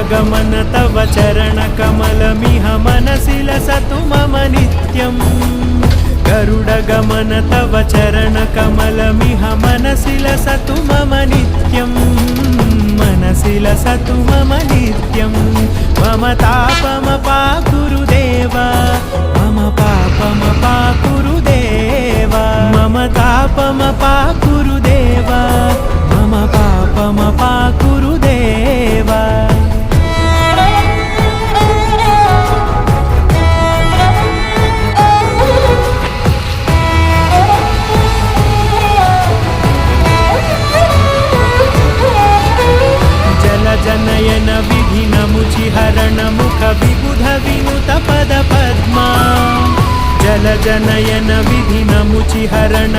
गरुडगमन तव चरणकमलमिह मनसि लसतु मम नित्यम् गरुडगमन तव चरणकमलमिह मनसि लसतु मम नित्यम् मनसि लसतु मम नित्यम् मम तापमपा गुरुदेव मम पापमपा गुरुदेव मम तापमपा गुरुदेव मम पापमपा गुरुदेव जनयन विधिन मुचिहरण मुख विबुध विनुत पद पद्मा जल जनयन विधिन मुचिहरण